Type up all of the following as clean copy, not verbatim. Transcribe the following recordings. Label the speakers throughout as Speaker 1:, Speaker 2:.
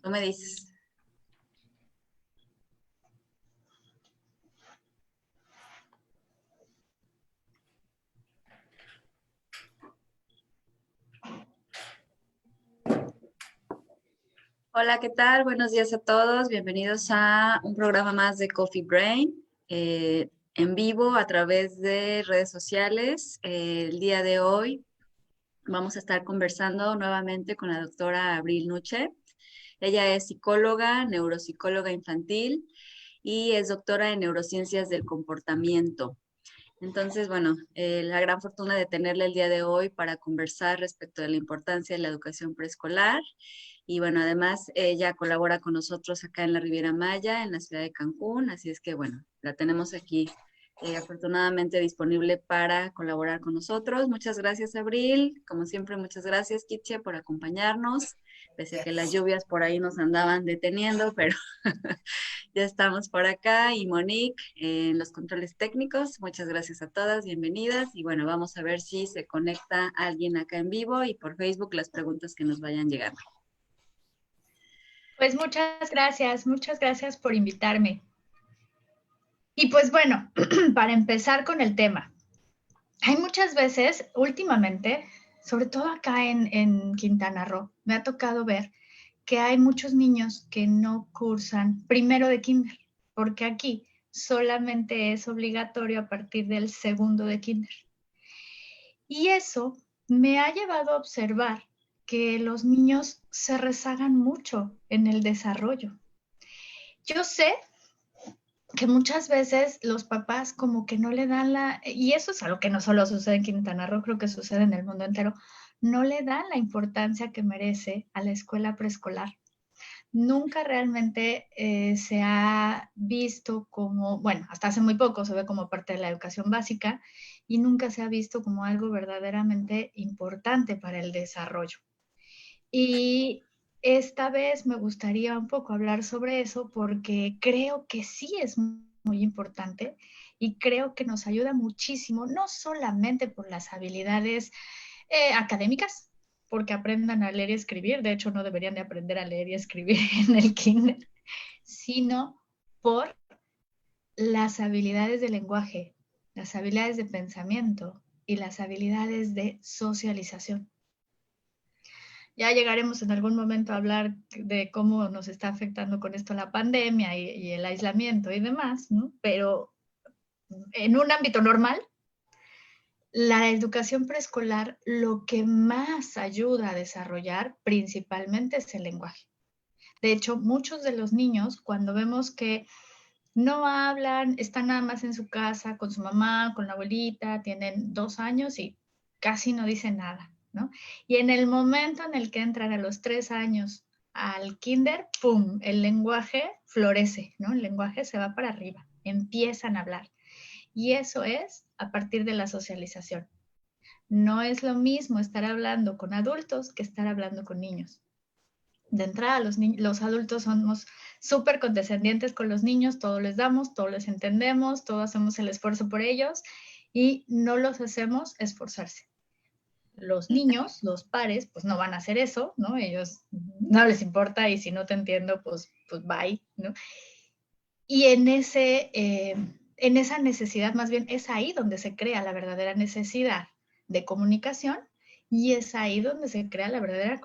Speaker 1: Tú me dices. Hola, ¿qué tal? Buenos días a todos. Bienvenidos a un programa más de Coffee Brain, en vivo a través de redes sociales. El día de hoy vamos a estar conversando nuevamente con la doctora Abril Nuche. Ella es psicóloga, neuropsicóloga infantil y es doctora en neurociencias del comportamiento. Entonces, bueno, la gran fortuna de tenerla el día de hoy para conversar respecto de la importancia de la educación preescolar. Y bueno, además ella colabora con nosotros acá en la Riviera Maya, en la ciudad de Cancún. Así es que, bueno, la tenemos aquí afortunadamente disponible para colaborar con nosotros. Muchas gracias, Abril. Como siempre, muchas gracias, Kitsia, por acompañarnos. Pese a que las lluvias por ahí nos andaban deteniendo, pero ya estamos por acá. Y Monique en los controles técnicos. Muchas gracias a todas, bienvenidas. Y bueno, vamos a ver si se conecta alguien acá en vivo y por Facebook las preguntas que nos vayan llegando.
Speaker 2: Pues muchas gracias por invitarme. Y pues bueno, para empezar con el tema, hay muchas veces, últimamente, sobre todo acá en Quintana Roo, me ha tocado ver que hay muchos niños que no cursan primero de kinder, porque aquí solamente es obligatorio a partir del segundo de kinder. Y eso me ha llevado a observar que los niños se rezagan mucho en el desarrollo. Yo sé que muchas veces los papás como que no le dan y eso es algo que no solo sucede en Quintana Roo, creo que sucede en el mundo entero, no le dan la importancia que merece a la escuela preescolar. Nunca realmente se ha visto como, bueno, hasta hace muy poco se ve como parte de la educación básica y nunca se ha visto como algo verdaderamente importante para el desarrollo. Y esta vez me gustaría un poco hablar sobre eso porque creo que sí es muy importante y creo que nos ayuda muchísimo, no solamente por las habilidades académicas, porque aprendan a leer y escribir, de hecho no deberían de aprender a leer y escribir en el kinder, sino por las habilidades de lenguaje, las habilidades de pensamiento y las habilidades de socialización. Ya llegaremos en algún momento a hablar de cómo nos está afectando con esto la pandemia y el aislamiento y demás, ¿no? Pero en un ámbito normal, la educación preescolar lo que más ayuda a desarrollar principalmente es el lenguaje. De hecho, muchos de los niños, cuando vemos que no hablan, están nada más en su casa con su mamá, con la abuelita, tienen 2 años y casi no dicen nada, ¿no? Y en el momento en el que entran a los 3 años al kinder, ¡pum!, el lenguaje florece, ¿no? El lenguaje se va para arriba, empiezan a hablar. Y eso es a partir de la socialización. No es lo mismo estar hablando con adultos que estar hablando con niños. De entrada, los adultos somos súper condescendientes con los niños, todo les damos, todo les entendemos, todo hacemos el esfuerzo por ellos y no los hacemos esforzarse. Los niños, los pares, pues no van a hacer eso, ¿no? Ellos no les importa y si no te entiendo, pues bye, ¿no? Y en esa necesidad, más bien, es ahí donde se crea la verdadera necesidad de comunicación y es ahí donde se crea la verdadera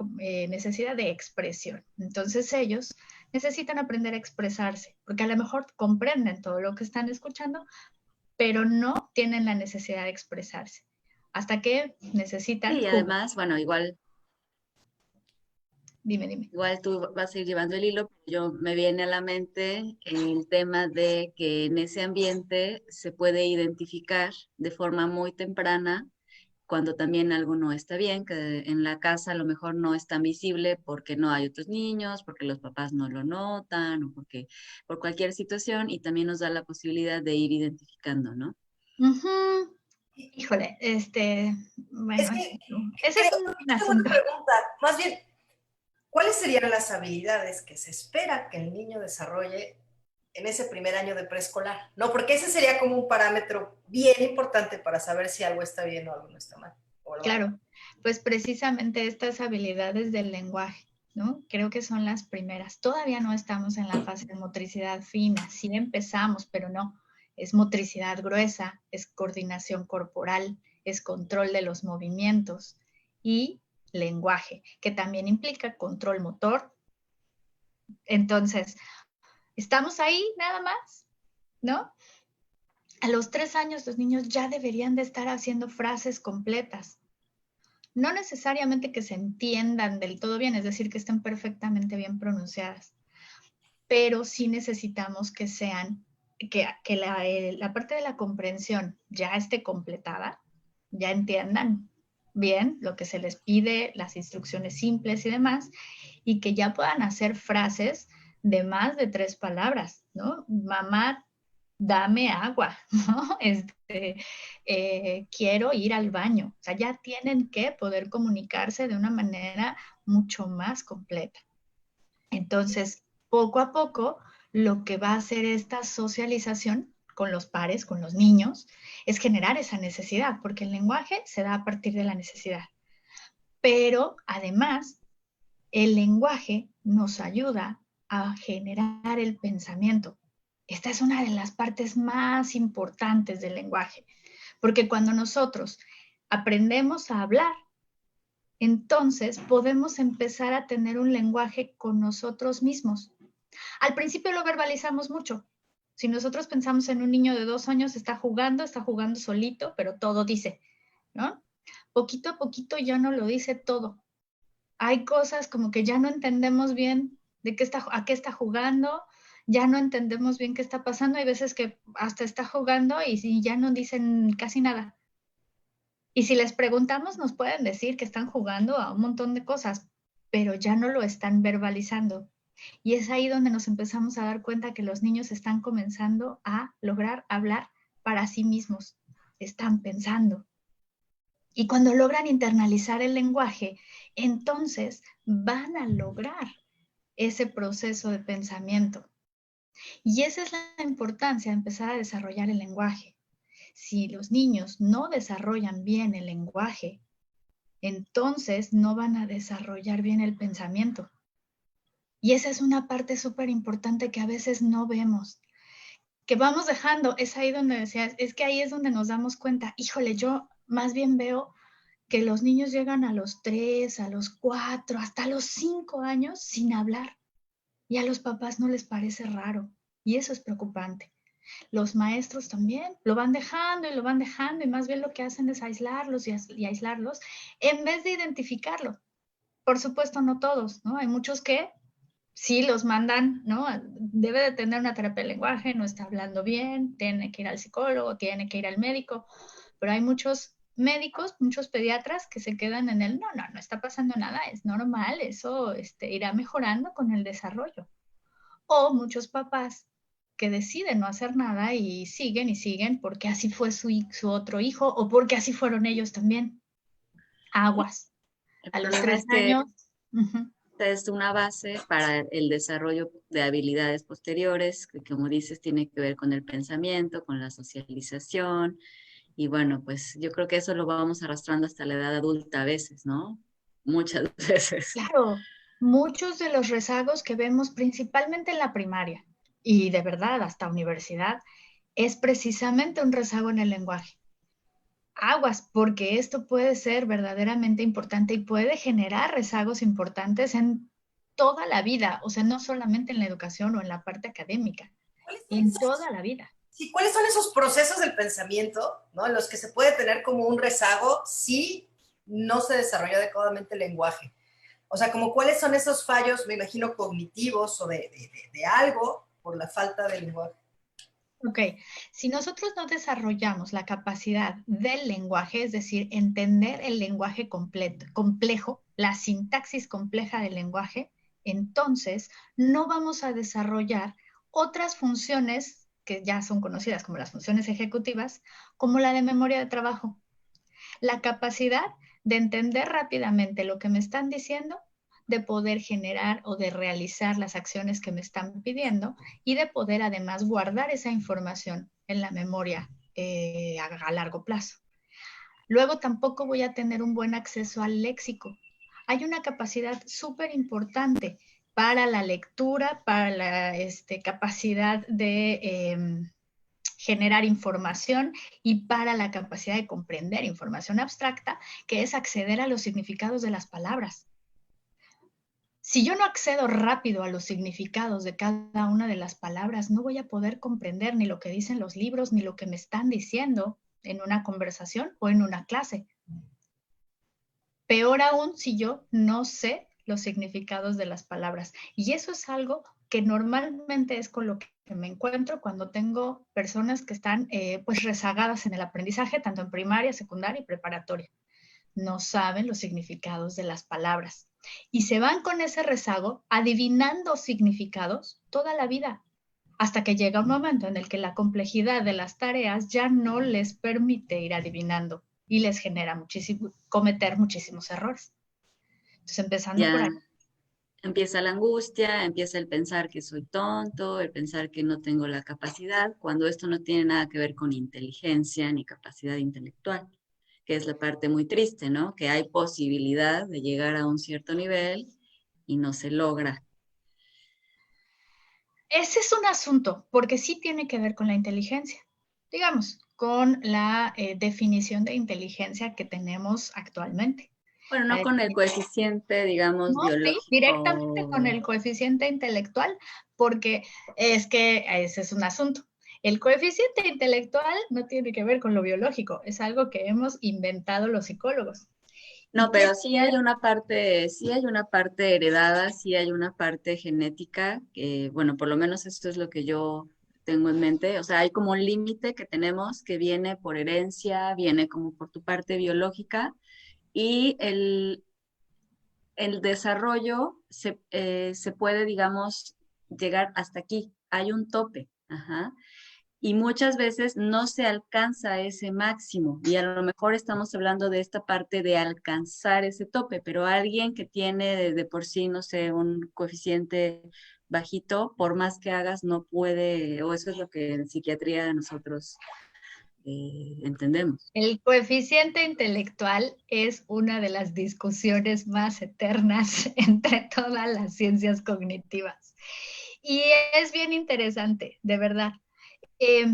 Speaker 2: necesidad de expresión. Entonces ellos necesitan aprender a expresarse, porque a lo mejor comprenden todo lo que están escuchando, pero no tienen la necesidad de expresarse. Hasta que necesitan...
Speaker 1: Y además, bueno, igual
Speaker 2: Dime.
Speaker 1: igual tú vas a ir llevando el hilo, pero yo me viene a la mente el tema de que en ese ambiente se puede identificar de forma muy temprana cuando también algo no está bien, que en la casa a lo mejor no es tan visible porque no hay otros niños, porque los papás no lo notan o porque por cualquier situación y también nos da la posibilidad de ir identificando, ¿no?
Speaker 2: Uh-huh. Híjole, bueno,
Speaker 3: Es que
Speaker 2: ese
Speaker 3: creo
Speaker 2: es
Speaker 3: que
Speaker 2: un
Speaker 3: es una
Speaker 2: asunto.
Speaker 3: pregunta, más bien, ¿cuáles serían las habilidades que se espera que el niño desarrolle en ese primer año de preescolar? No, porque ese sería como un parámetro bien importante para saber si algo está bien o algo no está mal.
Speaker 2: Claro, pues precisamente estas habilidades del lenguaje. ¿no? Creo que son las primeras. Todavía no estamos en la fase de motricidad fina, sí empezamos, pero no. Es motricidad gruesa, es coordinación corporal, es control de los movimientos y lenguaje, que también implica control motor. Entonces, estamos ahí nada más, ¿no? A los 3 años los niños ya deberían de estar haciendo frases completas. No necesariamente que se entiendan del todo bien, es decir, que estén perfectamente bien pronunciadas, pero sí necesitamos que sean, que la parte de la comprensión ya esté completada, ya entiendan bien lo que se les pide, las instrucciones simples y demás, y que ya puedan hacer frases de más de 3 palabras, ¿no? Mamá, dame agua, ¿no? Quiero ir al baño. O sea, ya tienen que poder comunicarse de una manera mucho más completa. Entonces, poco a poco, lo que va a hacer esta socialización con los pares, con los niños, es generar esa necesidad, porque el lenguaje se da a partir de la necesidad. Pero además, el lenguaje nos ayuda a generar el pensamiento. Esta es una de las partes más importantes del lenguaje, porque cuando nosotros aprendemos a hablar, entonces podemos empezar a tener un lenguaje con nosotros mismos. Al principio lo verbalizamos mucho. Si nosotros pensamos en un niño de 2 años, está jugando solito, pero todo dice, ¿no? Poquito a poquito ya no lo dice todo. Hay cosas como que ya no entendemos bien a qué está jugando, ya no entendemos bien qué está pasando. Hay veces que hasta está jugando y ya no dicen casi nada. Y si les preguntamos, nos pueden decir que están jugando a un montón de cosas, pero ya no lo están verbalizando. Y es ahí donde nos empezamos a dar cuenta que los niños están comenzando a lograr hablar para sí mismos. Están pensando. Y cuando logran internalizar el lenguaje, entonces van a lograr ese proceso de pensamiento. Y esa es la importancia de empezar a desarrollar el lenguaje. Si los niños no desarrollan bien el lenguaje, entonces no van a desarrollar bien el pensamiento. Y esa es una parte súper importante que a veces no vemos, que vamos dejando. Es ahí donde decías, es que ahí es donde nos damos cuenta, híjole, yo más bien veo que los niños llegan a los 3, a los 4, hasta los 5 años sin hablar. Y a los papás no les parece raro. Y eso es preocupante. Los maestros también lo van dejando y más bien lo que hacen es aislarlos y aislarlos en vez de identificarlo. Por supuesto, no todos, ¿no? Hay muchos que sí los mandan, ¿no? Debe de tener una terapia de lenguaje, no está hablando bien, tiene que ir al psicólogo, tiene que ir al médico, pero hay muchos médicos, muchos pediatras que se quedan en el, no está pasando nada, es normal, eso irá mejorando con el desarrollo. O muchos papás que deciden no hacer nada y siguen porque así fue su otro hijo o porque así fueron ellos también. Aguas.
Speaker 1: El
Speaker 2: A los
Speaker 1: problema
Speaker 2: 3
Speaker 1: es que
Speaker 2: años.
Speaker 1: es una base para el desarrollo de habilidades posteriores, que como dices, tiene que ver con el pensamiento, con la socialización, y bueno, pues yo creo que eso lo vamos arrastrando hasta la edad adulta a veces, ¿no? Muchas veces.
Speaker 2: Claro, muchos de los rezagos que vemos principalmente en la primaria y de verdad hasta universidad es precisamente un rezago en el lenguaje. Aguas, porque esto puede ser verdaderamente importante y puede generar rezagos importantes en toda la vida, o sea, no solamente en la educación o en la parte académica, en toda la vida.
Speaker 3: Sí, ¿cuáles son esos procesos del pensamiento, ¿no? En los que se puede tener como un rezago si no se desarrolla adecuadamente el lenguaje? O sea, como cuáles son esos fallos, me imagino, cognitivos o de algo por la falta de lenguaje.
Speaker 2: Ok, si nosotros no desarrollamos la capacidad del lenguaje, es decir, entender el lenguaje complejo, la sintaxis compleja del lenguaje, entonces no vamos a desarrollar otras funciones que ya son conocidas como las funciones ejecutivas, como la de memoria de trabajo. La capacidad de entender rápidamente lo que me están diciendo, de poder generar o de realizar las acciones que me están pidiendo y de poder además guardar esa información en la memoria a largo plazo. Luego tampoco voy a tener un buen acceso al léxico. hay una capacidad súper importante para la lectura, para la capacidad de generar información y para la capacidad de comprender información abstracta, que es acceder a los significados de las palabras. Si yo no accedo rápido a los significados de cada una de las palabras, no voy a poder comprender ni lo que dicen los libros, ni lo que me están diciendo en una conversación o en una clase. Peor aún si yo no sé los significados de las palabras. Y eso es algo que normalmente es con lo que me encuentro cuando tengo personas que están pues rezagadas en el aprendizaje, tanto en primaria, secundaria y preparatoria. No saben los significados de las palabras. Y se van con ese rezago adivinando significados toda la vida, hasta que llega un momento en el que la complejidad de las tareas ya no les permite ir adivinando y les genera cometer muchísimos errores. Entonces, empezando por
Speaker 1: Ya
Speaker 2: ahí.
Speaker 1: empieza la angustia, empieza el pensar que soy tonto, el pensar que no tengo la capacidad, cuando esto no tiene nada que ver con inteligencia ni capacidad intelectual, que es la parte muy triste, ¿no? Que hay posibilidad de llegar a un cierto nivel y no se logra.
Speaker 2: Ese es un asunto, porque sí tiene que ver con la inteligencia, digamos, con la definición de inteligencia que tenemos actualmente.
Speaker 1: Bueno,
Speaker 2: La
Speaker 1: no con el
Speaker 2: definición,
Speaker 1: coeficiente, digamos,
Speaker 2: no, sí, directamente con
Speaker 1: biológico.
Speaker 2: el coeficiente intelectual, porque es que ese es un asunto. El coeficiente intelectual no tiene que ver con lo biológico, es algo que hemos inventado los psicólogos.
Speaker 1: No,
Speaker 2: Y tiene
Speaker 1: pero
Speaker 2: que ver,
Speaker 1: sí hay una parte heredada, sí hay una parte genética, que, bueno, por lo menos esto es lo que yo tengo en mente. O sea, hay como un límite que tenemos que viene por herencia, viene como por tu parte biológica, y el desarrollo se puede, digamos, llegar hasta aquí. Hay un tope. Ajá. Y muchas veces no se alcanza ese máximo y a lo mejor estamos hablando de esta parte de alcanzar ese tope, pero alguien que tiene de por sí, no sé, un coeficiente bajito, por más que hagas, no puede, o eso es lo que en psiquiatría nosotros entendemos.
Speaker 2: el coeficiente intelectual es una de las discusiones más eternas entre todas las ciencias cognitivas. Y es bien interesante, de verdad. Eh,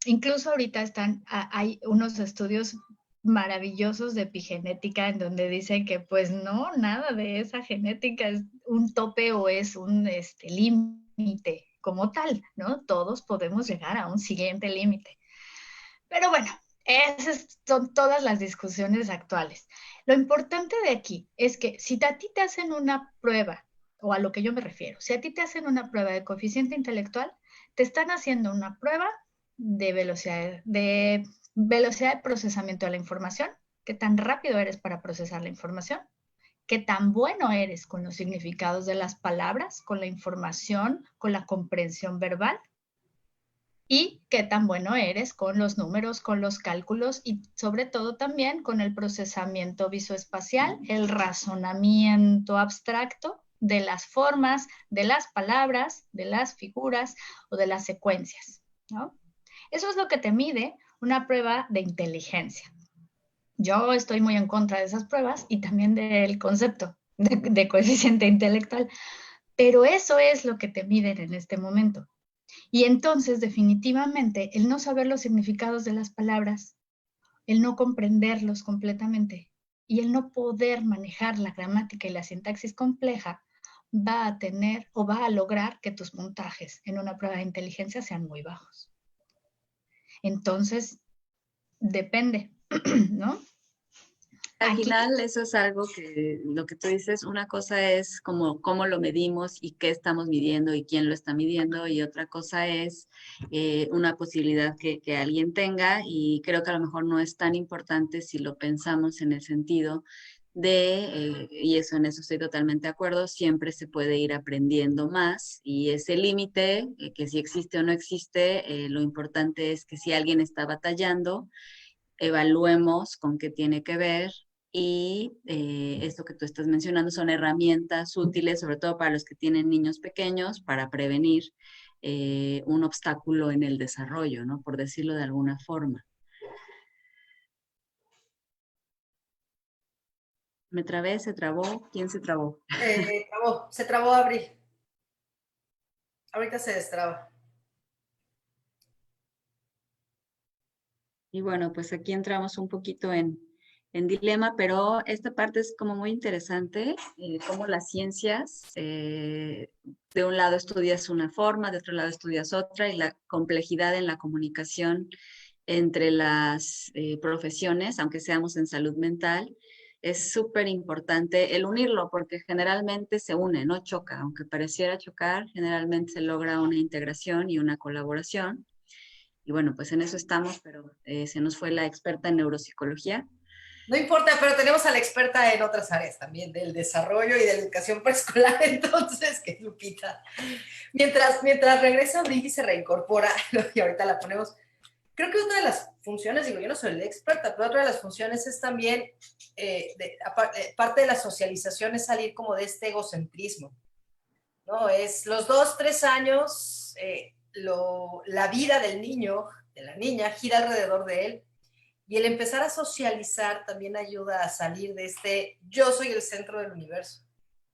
Speaker 2: Incluso ahorita hay unos estudios maravillosos de epigenética en donde dicen que pues no, nada de esa genética es un tope o es un límite como tal, ¿no? Todos podemos llegar a un siguiente límite. Pero bueno, esas son todas las discusiones actuales. Lo importante de aquí es que si a ti te hacen una prueba, o a lo que yo me refiero, si a ti te hacen una prueba de coeficiente intelectual, te están haciendo una prueba de velocidad de procesamiento de la información, qué tan rápido eres para procesar la información, qué tan bueno eres con los significados de las palabras, con la información, con la comprensión verbal y qué tan bueno eres con los números, con los cálculos y sobre todo también con el procesamiento visoespacial, el razonamiento abstracto de las formas, de las palabras, de las figuras o de las secuencias, ¿no? Eso es lo que te mide una prueba de inteligencia. Yo estoy muy en contra de esas pruebas y también del concepto de coeficiente intelectual, pero eso es lo que te miden en este momento. Y entonces, definitivamente, el no saber los significados de las palabras, el no comprenderlos completamente y el no poder manejar la gramática y la sintaxis compleja va a tener o va a lograr que tus puntajes en una prueba de inteligencia sean muy bajos. Entonces, depende, ¿no?
Speaker 1: Al
Speaker 2: Aquí,
Speaker 1: final, eso es algo que lo que tú dices, una cosa es como cómo lo medimos y qué estamos midiendo y quién lo está midiendo, y otra cosa es una posibilidad que alguien tenga, y creo que a lo mejor no es tan importante si lo pensamos en el sentido de, y eso en eso estoy totalmente de acuerdo, siempre se puede ir aprendiendo más y ese límite, que si existe o no existe, lo importante es que si alguien está batallando, evaluemos con qué tiene que ver, y esto que tú estás mencionando son herramientas útiles, sobre todo para los que tienen niños pequeños, para prevenir un obstáculo en el desarrollo, ¿no? Por decirlo de alguna forma. Me trabé, se trabó. ¿Quién se trabó?
Speaker 3: Se trabó Abril. Ahorita se destraba.
Speaker 1: Y bueno, pues aquí entramos un poquito en dilema, pero esta parte es como muy interesante, cómo las ciencias, de un lado estudias una forma, de otro lado estudias otra, y la complejidad en la comunicación entre las profesiones, aunque seamos en salud mental, es súper importante el unirlo, porque generalmente se une, no choca, aunque pareciera chocar, generalmente se logra una integración y una colaboración. Y bueno, pues en eso estamos, pero se nos fue la experta en neuropsicología.
Speaker 3: No importa, pero tenemos a la experta en otras áreas también, del desarrollo y de la educación preescolar, entonces, que es Lupita. Mientras regresa Abril y se reincorpora, y ahorita la ponemos, creo que otra de las funciones, digo, yo no soy la experta, pero otra de las funciones es también, parte de la socialización es salir como de este egocentrismo, ¿no? Es los 2, 3 años, la vida del niño, de la niña, gira alrededor de él. Y el empezar a socializar también ayuda a salir de este yo soy el centro del universo,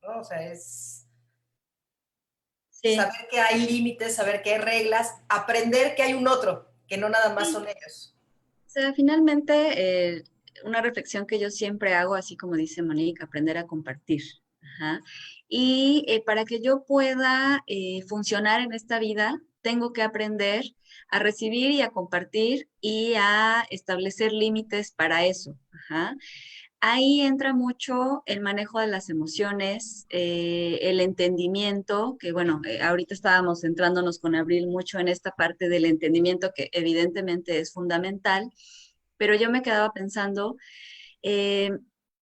Speaker 3: ¿no? O sea, es
Speaker 1: Sí,
Speaker 3: saber que hay límites, saber que hay reglas, aprender que hay un otro, que no nada más
Speaker 1: sí.
Speaker 3: son ellos.
Speaker 1: O sea, finalmente, una reflexión que yo siempre hago, así como dice Monique, aprender a compartir. Ajá. Y para que yo pueda funcionar en esta vida, tengo que aprender a recibir y a compartir y a establecer límites para eso. Ajá. Ahí entra mucho el manejo de las emociones, el entendimiento, que bueno, ahorita estábamos centrándonos con Abril mucho en esta parte del entendimiento que evidentemente es fundamental, pero yo me quedaba pensando, eh,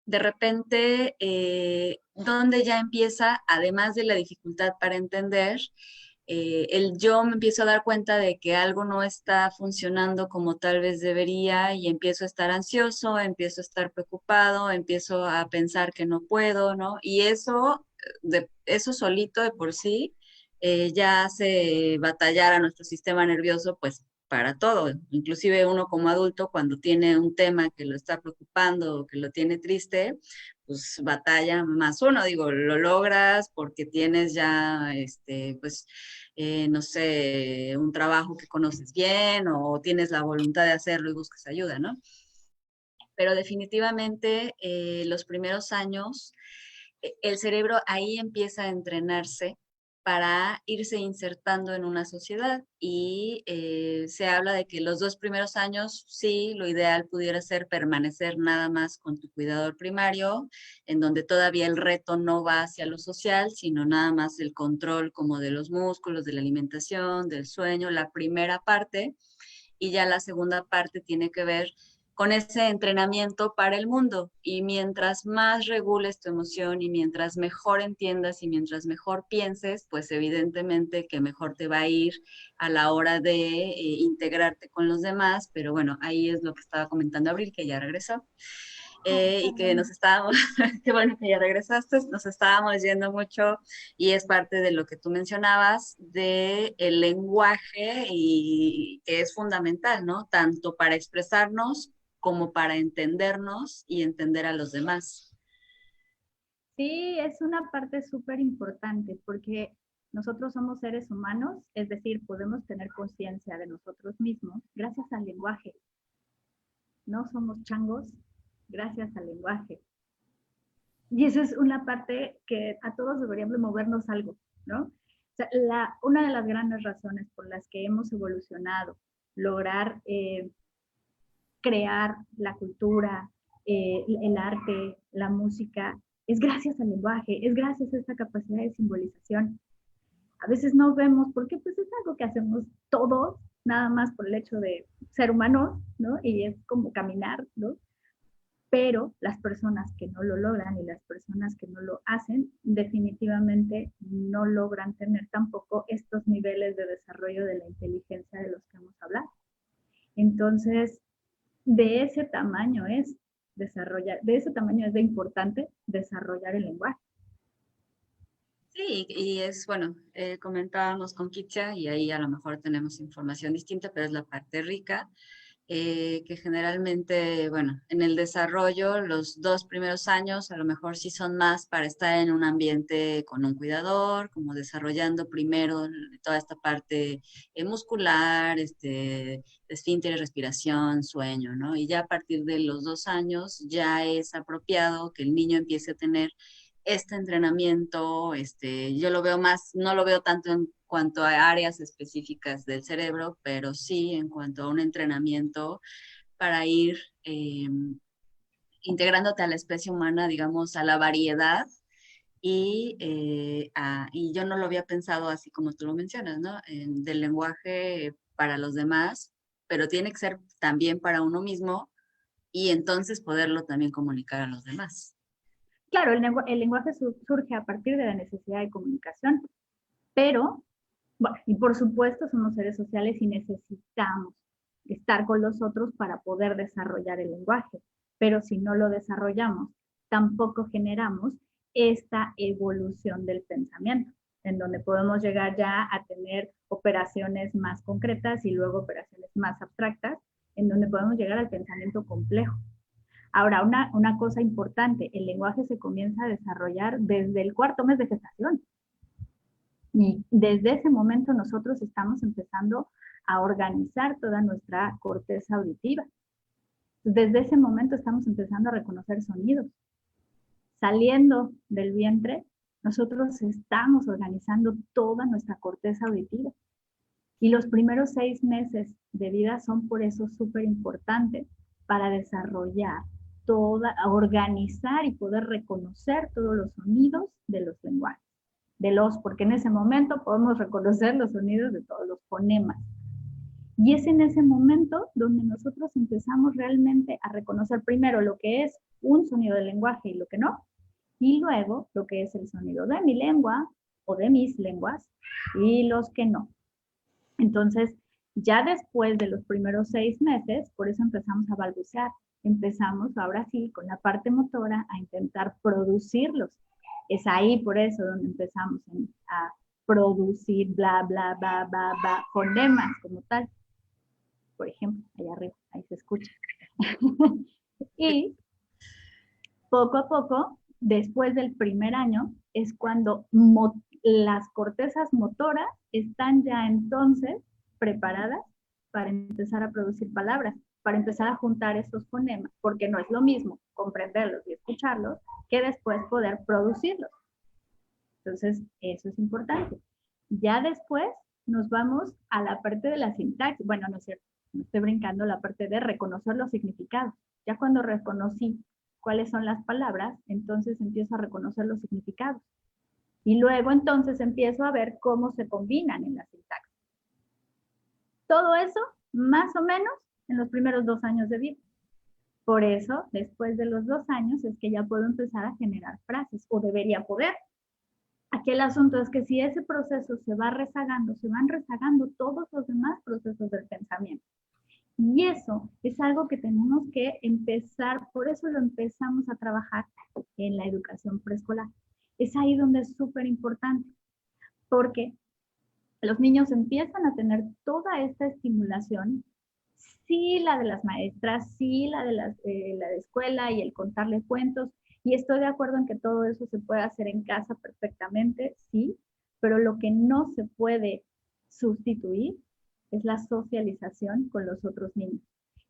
Speaker 1: de repente, ¿dónde ya empieza, además de la dificultad para entender, el yo me empiezo a dar cuenta de que algo no está funcionando como tal vez debería y empiezo a estar ansioso, empiezo a estar preocupado, empiezo a pensar que no puedo, ¿no? Y eso, eso solito de por sí, ya hace batallar a nuestro sistema nervioso, pues para todo, inclusive uno como adulto cuando tiene un tema que lo está preocupando o que lo tiene triste, pues batalla más uno, digo, lo logras porque tienes ya, pues, no sé, un trabajo que conoces bien o tienes la voluntad de hacerlo y buscas ayuda, ¿no? Pero definitivamente los primeros años, el cerebro ahí empieza a entrenarse para irse insertando en una sociedad y se habla de que los 2 primeros años, sí, lo ideal pudiera ser permanecer nada más con tu cuidador primario, en donde todavía el reto no va hacia lo social, sino nada más el control como de los músculos, de la alimentación, del sueño, la primera parte, y ya la segunda parte tiene que ver con ese entrenamiento para el mundo. Y mientras más regules tu emoción y mientras mejor entiendas y mientras mejor pienses, pues evidentemente que mejor te va a ir a la hora de integrarte con los demás. Pero bueno, ahí es lo que estaba comentando Abril, que ya regresó. Y que nos estábamos, qué bueno que ya regresaste, nos estábamos yendo mucho y es parte de lo que tú mencionabas de el lenguaje y que es fundamental, ¿no? Tanto para expresarnos como para entendernos y entender a los demás.
Speaker 2: Sí, es una parte súper importante porque nosotros somos seres humanos, es decir, podemos tener conciencia de nosotros mismos gracias al lenguaje. No somos changos gracias al lenguaje. Y esa es una parte que a todos deberíamos movernos algo, ¿no? O sea, una de las grandes razones por las que hemos evolucionado, lograr crear la cultura, el arte, la música, es gracias al lenguaje, es gracias a esta capacidad de simbolización. A veces no vemos porque pues es algo que hacemos todos, nada más por el hecho de ser humanos, ¿no? Y es como caminar, ¿no? Pero las personas que no lo logran y las personas que no lo hacen definitivamente no logran tener tampoco estos niveles de desarrollo de la inteligencia de los que hemos hablado. Entonces, de ese tamaño es de ese tamaño es de importante desarrollar el lenguaje.
Speaker 1: Sí, y es, bueno, comentábamos con Kitcha y ahí a lo mejor tenemos información distinta, pero es la parte rica. que generalmente, bueno, en el desarrollo, los 2 primeros años a lo mejor sí son más para estar en un ambiente con un cuidador, como desarrollando primero toda esta parte muscular, esfínteres, respiración, sueño, ¿no? Y ya a partir de los 2 años ya es apropiado que el niño empiece a tener este entrenamiento, yo lo veo más, no lo veo tanto en cuanto a áreas específicas del cerebro, pero sí en cuanto a un entrenamiento para ir integrándote a la especie humana, digamos, a la variedad. Y yo no lo había pensado así como tú lo mencionas, ¿no? Del lenguaje para los demás, pero tiene que ser también para uno mismo y entonces poderlo también comunicar a los demás.
Speaker 2: Claro, el lenguaje surge a partir de la necesidad de comunicación, pero, bueno, y por supuesto somos seres sociales y necesitamos estar con los otros para poder desarrollar el lenguaje, pero si no lo desarrollamos, tampoco generamos esta evolución del pensamiento, en donde podemos llegar ya a tener operaciones más concretas y luego operaciones más abstractas, en donde podemos llegar al pensamiento complejo. Ahora, una cosa importante, el lenguaje se comienza a desarrollar desde el 4 mes de gestación. Y desde ese momento nosotros estamos empezando a organizar toda nuestra corteza auditiva. Desde ese momento estamos empezando a reconocer sonidos. Saliendo del vientre, nosotros estamos organizando toda nuestra corteza auditiva. Y los primeros 6 meses de vida son por eso súper importantes para desarrollar organizar y poder reconocer todos los sonidos de los lenguajes. Porque en ese momento podemos reconocer los sonidos de todos los fonemas. Y es en ese momento donde nosotros empezamos realmente a reconocer primero lo que es un sonido del lenguaje y lo que no, y luego lo que es el sonido de mi lengua o de mis lenguas y los que no. Entonces, ya después de los primeros 6 meses, por eso empezamos a balbucear. Empezamos ahora sí con la parte motora a intentar producirlos. Es ahí por eso donde empezamos a producir bla, bla, bla, bla, bla, fonemas como tal. Por ejemplo, allá arriba, ahí se escucha. Y poco a poco, después del primer año, es cuando las cortezas motoras están ya entonces preparadas para empezar a producir palabras, para empezar a juntar esos fonemas, porque no es lo mismo comprenderlos y escucharlos que después poder producirlos. Entonces, eso es importante. Ya después nos vamos a la parte de la sintaxis. Bueno, no es cierto, me estoy brincando la parte de reconocer los significados. Ya cuando reconocí cuáles son las palabras, entonces empiezo a reconocer los significados. Y luego entonces empiezo a ver cómo se combinan en la sintaxis. Todo eso, más o menos, en los primeros 2 años de vida. Por eso, después de los 2 años, es que ya puedo empezar a generar frases, o debería poder. Aquí el asunto es que si ese proceso se va rezagando, se van rezagando todos los demás procesos del pensamiento. Y eso es algo que tenemos que empezar, por eso lo empezamos a trabajar en la educación preescolar. Es ahí donde es súper importante, porque los niños empiezan a tener toda esta estimulación, sí la de las maestras, sí la de la escuela y el contarle cuentos, y estoy de acuerdo en que todo eso se puede hacer en casa perfectamente, sí, pero lo que no se puede sustituir es la socialización con los otros niños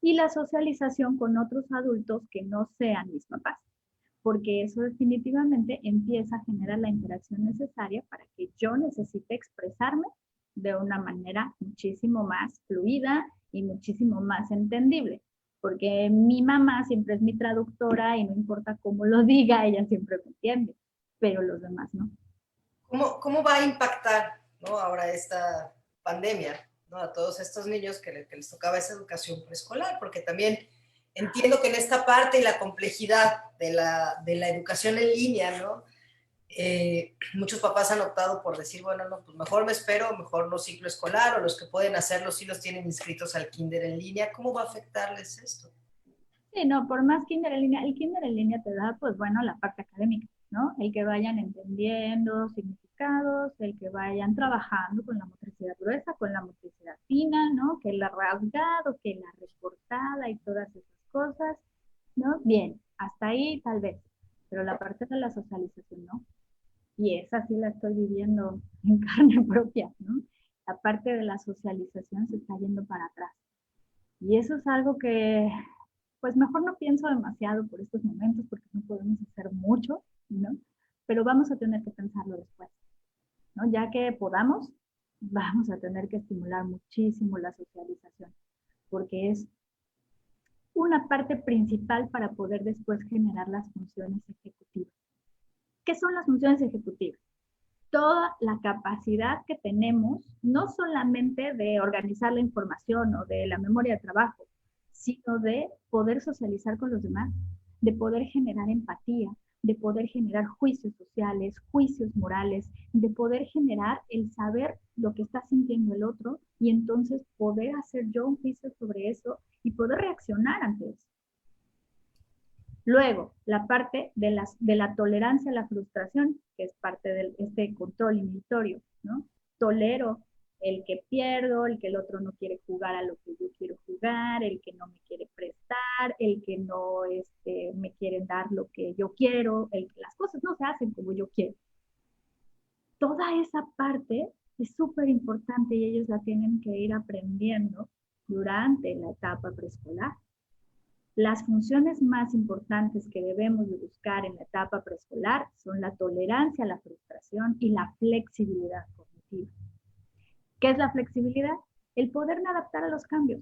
Speaker 2: y la socialización con otros adultos que no sean mis papás, porque eso definitivamente empieza a generar la interacción necesaria para que yo necesite expresarme de una manera muchísimo más fluida y muchísimo más entendible, porque mi mamá siempre es mi traductora y no importa cómo lo diga, ella siempre me entiende, pero los demás no.
Speaker 3: ¿Cómo va a impactar, ¿no?, ahora esta pandemia, ¿no?, a todos estos niños que les tocaba esa educación preescolar? Porque también entiendo que en esta parte y la complejidad de la educación en línea, ¿no?, muchos papás han optado por decir, bueno, no, pues mejor me espero, mejor no ciclo escolar, o los que pueden hacerlo sí los tienen inscritos al kinder en línea. ¿Cómo va a afectarles esto?
Speaker 2: Sí, no, por más kinder en línea, el kinder en línea te da, pues bueno, la parte académica, ¿no? El que vayan entendiendo significados, el que vayan trabajando con la motricidad gruesa, con la motricidad fina, ¿no? Que la rasgado, que la recortada y todas esas cosas, ¿no? Bien, hasta ahí tal vez, pero la parte de la socialización, ¿no? Y esa sí la estoy viviendo en carne propia, ¿no? La parte de la socialización se está yendo para atrás. Y eso es algo que, pues mejor no pienso demasiado por estos momentos porque no podemos hacer mucho, ¿no? Pero vamos a tener que pensarlo después, ¿no? Ya que podamos, vamos a tener que estimular muchísimo la socialización, porque es una parte principal para poder después generar las funciones ejecutivas. ¿Qué son las funciones ejecutivas? Toda la capacidad que tenemos, no solamente de organizar la información o de la memoria de trabajo, sino de poder socializar con los demás, de poder generar empatía, de poder generar juicios sociales, juicios morales, de poder generar el saber lo que está sintiendo el otro y entonces poder hacer yo un juicio sobre eso y poder reaccionar ante eso. Luego, la parte de la tolerancia a la frustración, que es parte de este control inhibitorio, ¿no? Tolero el que pierdo, el que el otro no quiere jugar a lo que yo quiero jugar, el que no me quiere prestar, el que no me quiere dar lo que yo quiero, el que las cosas no se hacen como yo quiero. Toda esa parte es súper importante y ellos la tienen que ir aprendiendo durante la etapa preescolar. Las funciones más importantes que debemos de buscar en la etapa preescolar son la tolerancia a la frustración y la flexibilidad cognitiva. ¿Qué es la flexibilidad? El poderme adaptar a los cambios.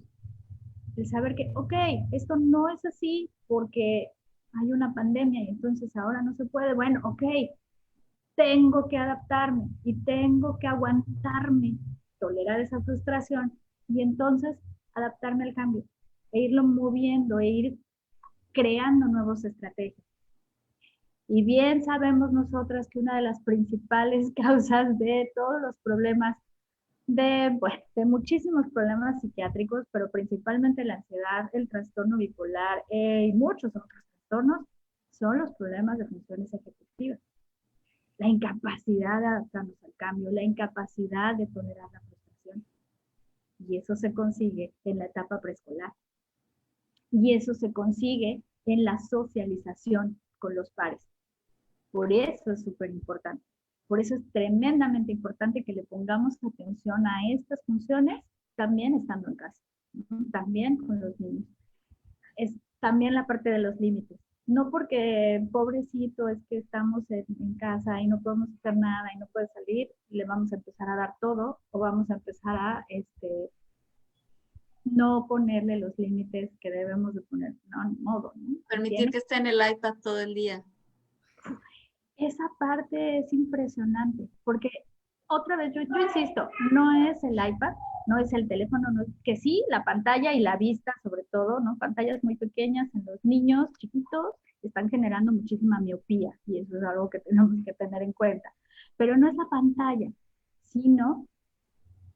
Speaker 2: El saber que, ok, esto no es así porque hay una pandemia y entonces ahora no se puede. Bueno, ok, tengo que adaptarme y tengo que aguantarme, tolerar esa frustración y entonces adaptarme al cambio e irlo moviendo, e ir creando nuevas estrategias. Y bien sabemos nosotras que una de las principales causas de todos los problemas, de muchísimos problemas psiquiátricos, pero principalmente la ansiedad, el trastorno bipolar y muchos otros trastornos, son los problemas de funciones ejecutivas. La incapacidad de adaptarnos al cambio, la incapacidad de tolerar la frustración. Y eso se consigue en la etapa preescolar. Y eso se consigue en la socialización con los pares. Por eso es súper importante. Por eso es tremendamente importante que le pongamos atención a estas funciones también estando en casa, ¿no? También con los niños. Es también la parte de los límites. No porque pobrecito es que estamos en casa y no podemos hacer nada y no puede salir, le vamos a empezar a dar todo o vamos a empezar a no ponerle los límites que debemos de poner, no, en modo, ¿no?
Speaker 1: Permitir que esté en el iPad todo el día.
Speaker 2: Esa parte es impresionante, porque otra vez, yo insisto, no es el iPad, no es el teléfono, no es, que sí, la pantalla y la vista sobre todo, ¿no? Pantallas muy pequeñas en los niños chiquitos están generando muchísima miopía y eso es algo que tenemos que tener en cuenta. Pero no es la pantalla, sino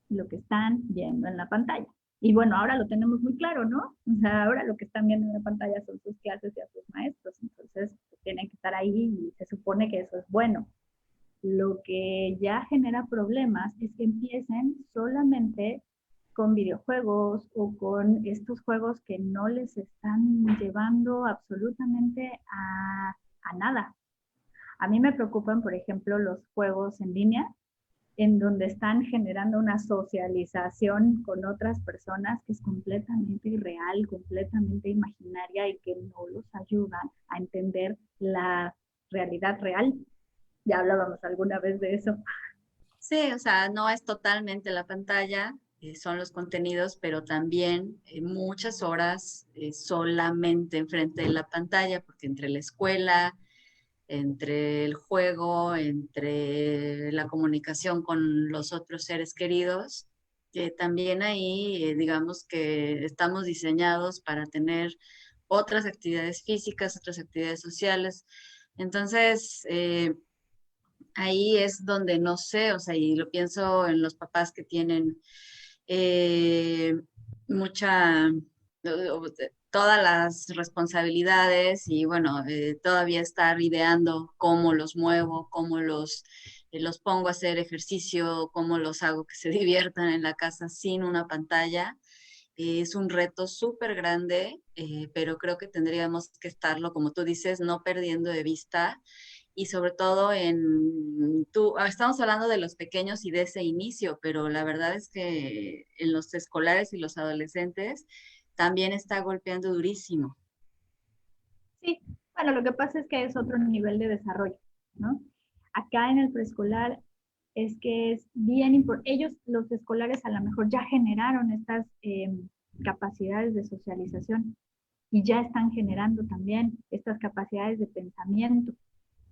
Speaker 2: lo que están viendo en la pantalla. Y bueno, ahora lo tenemos muy claro, ¿no? O sea, ahora lo que están viendo en la pantalla son sus clases y a sus maestros, entonces pues, tienen que estar ahí y se supone que eso es bueno. Lo que ya genera problemas es que empiecen solamente con videojuegos o con estos juegos que no les están llevando absolutamente a nada. A mí me preocupan, por ejemplo, los juegos en línea, en donde están generando una socialización con otras personas que es completamente irreal, completamente imaginaria y que no los ayudan a entender la realidad real. Ya hablábamos alguna vez de eso.
Speaker 1: Sí, o sea, no es totalmente la pantalla, son los contenidos, pero también muchas horas solamente enfrente de la pantalla, porque entre la escuela, entre el juego, entre la comunicación con los otros seres queridos, también ahí, digamos que estamos diseñados para tener otras actividades físicas, otras actividades sociales. Entonces, ahí es donde no sé, o sea, y lo pienso en los papás que tienen mucha, todas las responsabilidades y bueno, todavía estar ideando cómo los muevo, cómo los pongo a hacer ejercicio, cómo los hago que se diviertan en la casa sin una pantalla. Es un reto súper grande, pero creo que tendríamos que estarlo, como tú dices, no perdiendo de vista y sobre todo estamos hablando de los pequeños y de ese inicio, pero la verdad es que en los escolares y los adolescentes también está golpeando durísimo.
Speaker 2: Sí, bueno, lo que pasa es que es otro nivel de desarrollo, ¿no? Acá en el preescolar es que es bien importante. Ellos, los escolares, a lo mejor ya generaron estas capacidades de socialización y ya están generando también estas capacidades de pensamiento.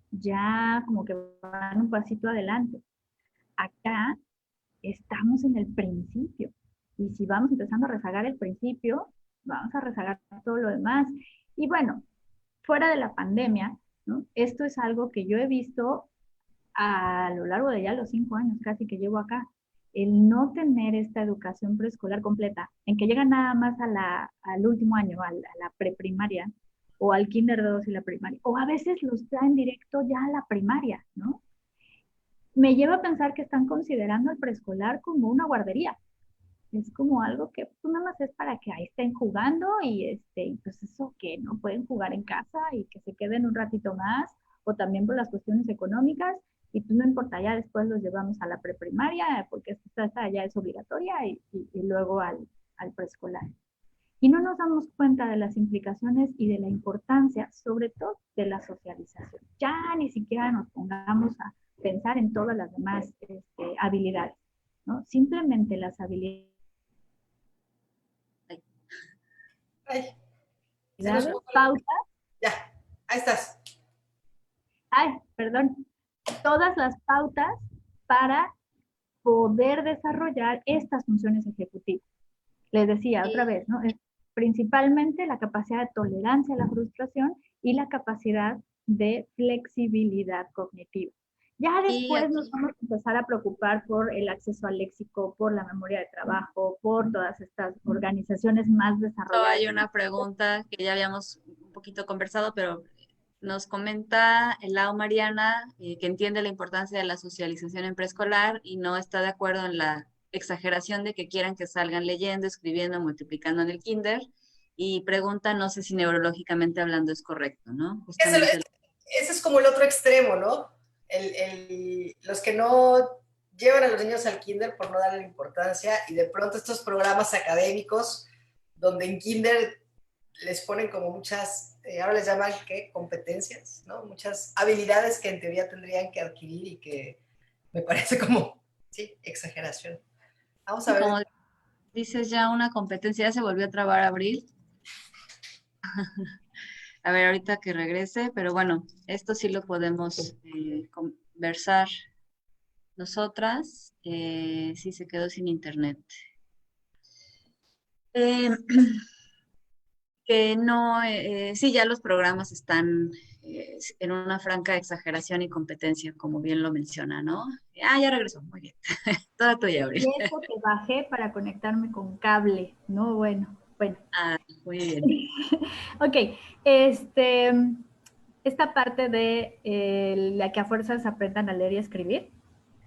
Speaker 2: Ya como que van un pasito adelante. Acá estamos en el principio. Y si vamos empezando a rezagar el principio, vamos a rezagar todo lo demás. Y bueno, fuera de la pandemia, ¿no? Esto es algo que yo he visto a lo largo de ya los 5 años casi que llevo acá. El no tener esta educación preescolar completa, en que llegan nada más al último año, a la preprimaria, o al kinder 2 y la primaria, o a veces los traen directo ya a la primaria, ¿no? Me lleva a pensar que están considerando el preescolar como una guardería. Es como algo que pues, nada más es para que ahí estén jugando y pues eso que no pueden jugar en casa y que se queden un ratito más, o también por las cuestiones económicas, y pues no importa, ya después los llevamos a la preprimaria, porque esta ya es obligatoria, y luego al preescolar. Y no nos damos cuenta de las implicaciones y de la importancia, sobre todo, de la socialización. Ya ni siquiera nos pongamos a pensar en todas las demás habilidades, ¿no? Simplemente las habilidades.
Speaker 3: Ay, se nos fue.
Speaker 2: Pautas,
Speaker 3: Ya, ahí estás.
Speaker 2: perdón, todas las pautas para poder desarrollar estas funciones ejecutivas. Les decía otra vez, ¿no? Es principalmente la capacidad de tolerancia a la frustración y la capacidad de flexibilidad cognitiva. Ya
Speaker 1: Y
Speaker 2: después nos
Speaker 1: aquí
Speaker 2: vamos a empezar a preocupar por el acceso al léxico, por la memoria de trabajo, por todas estas organizaciones más desarrolladas.
Speaker 1: hay una pregunta que ya habíamos un poquito conversado, pero nos comenta el Lau Mariana que entiende la importancia de la socialización en preescolar y no está de acuerdo en la exageración de que quieran que salgan leyendo, escribiendo, multiplicando en el kinder y pregunta, no sé si neurológicamente hablando es correcto, ¿no? Justamente.
Speaker 3: Ese es como el otro extremo, ¿no? Los que no llevan a los niños al kinder por no darle importancia y de pronto estos programas académicos donde en kinder les ponen como muchas, ahora les llaman, ¿qué? Competencias, ¿no? Muchas habilidades que en teoría tendrían que adquirir y que me parece como, sí, exageración. Vamos a
Speaker 1: Y como
Speaker 3: ver.
Speaker 1: dices, ya una competencia ya se volvió a trabar Abril. A ver, ahorita que regrese, pero bueno, esto sí lo podemos conversar nosotras. Sí se quedó sin internet. Eh, que no, sí, ya los programas están en una franca exageración y competencia, como bien lo menciona, ¿no? Ya regresó, muy bien. Toda tuya,
Speaker 2: Y
Speaker 1: Abril.
Speaker 2: eso que bajé para conectarme con cable, ¿no? Bueno.
Speaker 1: Ah, muy bien.
Speaker 2: Ok, esta parte de la que a fuerzas aprendan a leer y escribir.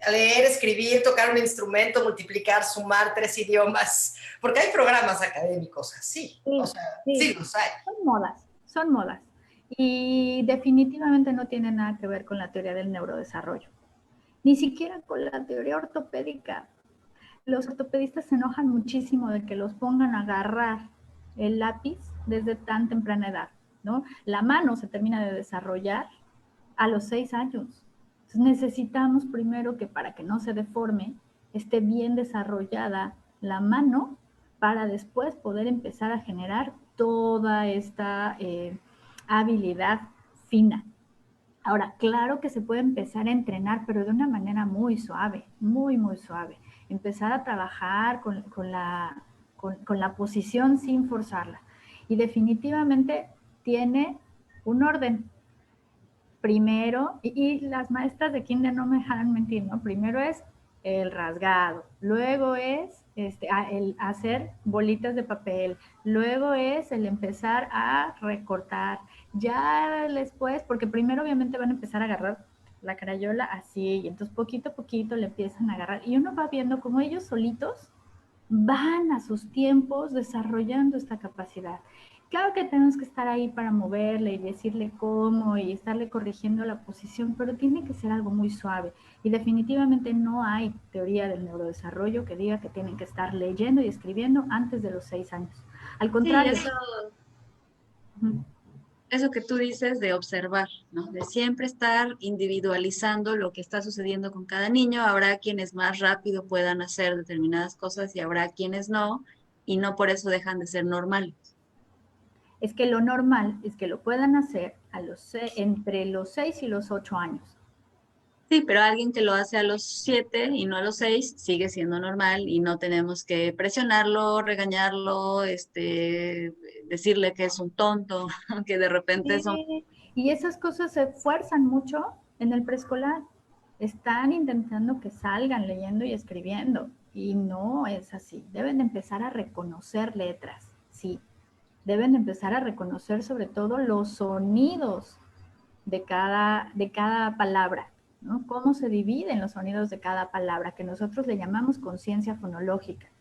Speaker 3: A leer, escribir, tocar un instrumento, multiplicar, sumar 3 idiomas, porque hay programas académicos así, o
Speaker 2: Sí,
Speaker 3: sea,
Speaker 2: sí,
Speaker 3: sí los hay.
Speaker 2: son modas. Y definitivamente no tiene nada que ver con la teoría del neurodesarrollo, ni siquiera con la teoría ortopédica. Los ortopedistas se enojan muchísimo de que los pongan a agarrar el lápiz desde tan temprana edad, ¿no? La mano se termina de desarrollar a los 6 años. Entonces necesitamos primero que para que no se deforme, esté bien desarrollada la mano para después poder empezar a generar toda esta habilidad fina. Ahora, claro que se puede empezar a entrenar, pero de una manera muy suave, muy, muy suave. Empezar a trabajar con la posición sin forzarla. Y definitivamente tiene un orden. Primero, y las maestras de kinder no me dejarán mentir, ¿no? Primero es el rasgado, luego es el hacer bolitas de papel, luego es el empezar a recortar, ya después, porque primero obviamente van a empezar a agarrar la crayola así, y entonces poquito a poquito le empiezan a agarrar, y uno va viendo cómo ellos solitos van a sus tiempos desarrollando esta capacidad. Claro que tenemos que estar ahí para moverle y decirle cómo y estarle corrigiendo la posición, pero tiene que ser algo muy suave. Y definitivamente no hay teoría del neurodesarrollo que diga que tienen que estar leyendo y escribiendo antes de los 6 años. Al
Speaker 1: Sí,
Speaker 2: contrario.
Speaker 1: eso que tú dices de observar, ¿no? De siempre estar individualizando lo que está sucediendo con cada niño. Habrá quienes más rápido puedan hacer determinadas cosas y habrá quienes no, y no por eso dejan de ser normales.
Speaker 2: Es que lo normal es que lo puedan hacer entre los 6 y los 8 años.
Speaker 1: Sí, pero alguien que lo hace a los 7 y no a los 6 sigue siendo normal y no tenemos que presionarlo, regañarlo, decirle que es un tonto, que de repente son...
Speaker 2: Sí, y esas cosas se fuerzan mucho en el preescolar. Están intentando que salgan leyendo y escribiendo y no es así. Deben de empezar a reconocer letras, sí. Deben de empezar a reconocer sobre todo los sonidos de cada palabra, ¿no? Cómo se dividen los sonidos de cada palabra, que nosotros le llamamos conciencia fonológica,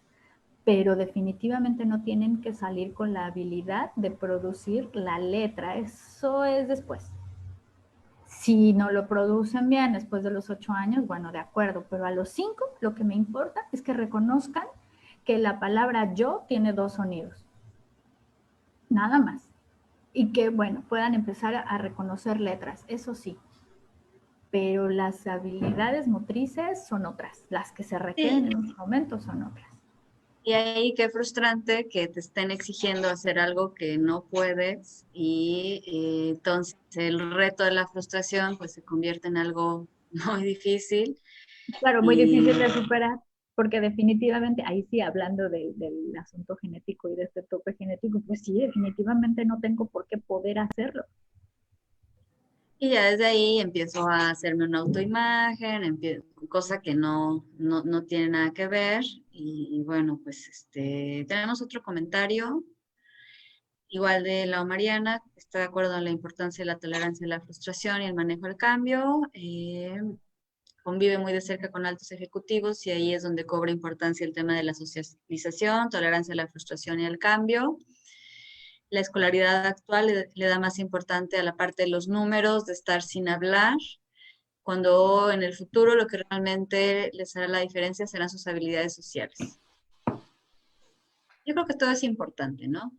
Speaker 2: pero definitivamente no tienen que salir con la habilidad de producir la letra, eso es después. Si no lo producen bien después de los 8 años, bueno, de acuerdo, pero a los 5 lo que me importa es que reconozcan que la palabra yo tiene 2 sonidos, nada más. Y que, bueno, puedan empezar a reconocer letras, eso sí, pero las habilidades motrices son otras, las que se requieren
Speaker 1: Sí,
Speaker 2: en este momento son otras.
Speaker 1: y ahí qué frustrante que te estén exigiendo hacer algo que no puedes y entonces el reto de la frustración pues se convierte en algo muy difícil
Speaker 2: Claro, muy
Speaker 1: y
Speaker 2: difícil de superar, porque definitivamente, ahí sí, hablando del asunto genético y de este tope genético, pues sí, definitivamente no tengo por qué poder hacerlo.
Speaker 1: ya desde ahí empiezo a hacerme una autoimagen, cosa que no tiene nada que ver y bueno, pues tenemos otro comentario. Igual de la Mariana, está de acuerdo en la importancia de la tolerancia a la frustración y el manejo del cambio. Convive muy de cerca con altos ejecutivos y ahí es donde cobra importancia el tema de la socialización, tolerancia a la frustración y al cambio. La escolaridad actual le da más importante a la parte de los números, de estar sin hablar, cuando en el futuro lo que realmente les hará la diferencia serán sus habilidades sociales. Yo creo que todo es importante, ¿no?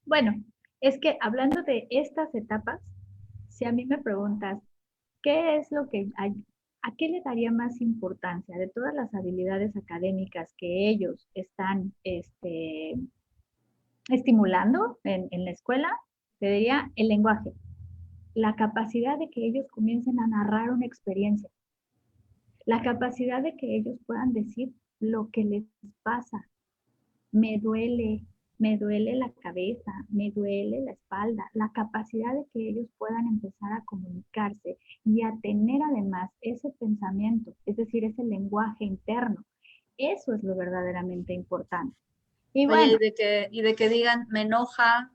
Speaker 2: Bueno, es que hablando de estas etapas, si a mí me preguntas, ¿qué es lo que hay? ¿A qué le daría más importancia de todas las habilidades académicas que ellos están estimulando en la escuela? Te diría el lenguaje, la capacidad de que ellos comiencen a narrar una experiencia, la capacidad de que ellos puedan decir lo que les pasa. Me duele, me duele la cabeza, me duele la espalda, la capacidad de que ellos puedan empezar a comunicarse y a tener además ese pensamiento, es decir, ese lenguaje interno. Eso es lo verdaderamente importante. Y
Speaker 1: Oye,
Speaker 2: bueno,
Speaker 1: y de que digan, me enoja,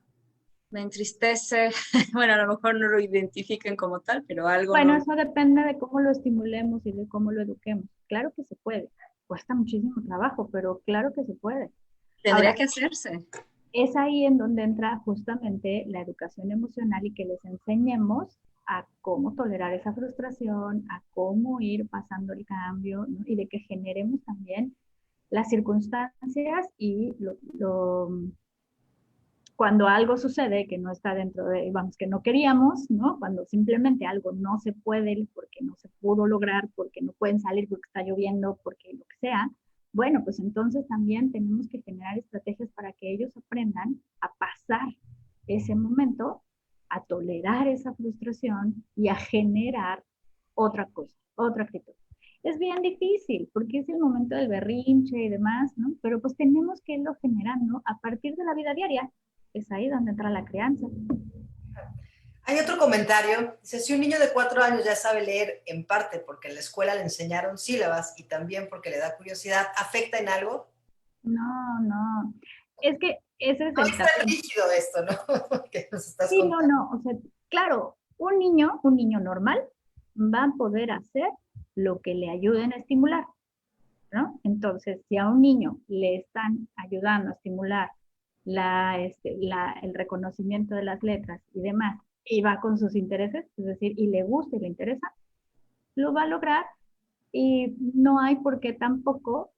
Speaker 1: me entristece, bueno, a lo mejor no lo identifiquen como tal, pero algo
Speaker 2: bueno,
Speaker 1: no
Speaker 2: eso depende de cómo lo estimulemos y de cómo lo eduquemos. Claro que se puede. Cuesta muchísimo trabajo, pero claro que se puede.
Speaker 1: tendría
Speaker 2: Ahora,
Speaker 1: que hacerse.
Speaker 2: es ahí en donde entra justamente la educación emocional y que les enseñemos a cómo tolerar esa frustración, a cómo ir pasando el cambio, ¿no? Y de que generemos también las circunstancias y cuando algo sucede que no está dentro de, vamos, que no queríamos, ¿no? Cuando simplemente algo no se puede porque no se pudo lograr, porque no pueden salir, porque está lloviendo, porque lo que sea, bueno, pues entonces también tenemos que generar estrategias para que ellos aprendan a pasar ese momento, a tolerar esa frustración y a generar otra cosa, otra actitud. Es bien difícil porque es el momento del berrinche y demás, ¿no? Pero pues tenemos que irlo generando a partir de la vida diaria. Es ahí donde entra la crianza.
Speaker 3: Hay otro comentario, dice, si un niño de 4 años ya sabe leer en parte porque en la escuela le enseñaron sílabas y también porque le da curiosidad, ¿afecta en algo?
Speaker 2: No, no. Es que ese es
Speaker 3: No
Speaker 2: el
Speaker 3: es
Speaker 2: caso.
Speaker 3: tan rígido esto, ¿no? Que nos estás
Speaker 2: Sí, no,
Speaker 3: contando.
Speaker 2: no. O sea, claro, un niño normal va a poder hacer lo que le ayuden a estimular, ¿no? Entonces, si a un niño le están ayudando a estimular el reconocimiento de las letras y demás, y va con sus intereses, es decir, y le gusta y le interesa, lo va a lograr y no hay por qué tampoco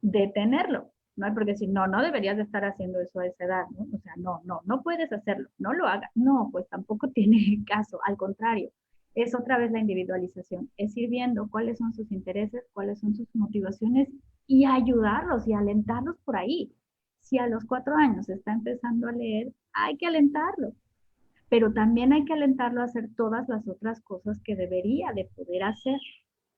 Speaker 2: detenerlo. No hay por qué decir, no, no deberías de estar haciendo eso a esa edad, ¿no? O sea, no, no, no puedes hacerlo, no lo hagas. No, pues tampoco tiene caso, al contrario, es otra vez la individualización, es ir viendo cuáles son sus intereses, cuáles son sus motivaciones y ayudarlos y alentarlos por ahí. Si a los 4 años está empezando a leer, hay que alentarlo, pero también hay que alentarlo a hacer todas las otras cosas que debería de poder hacer,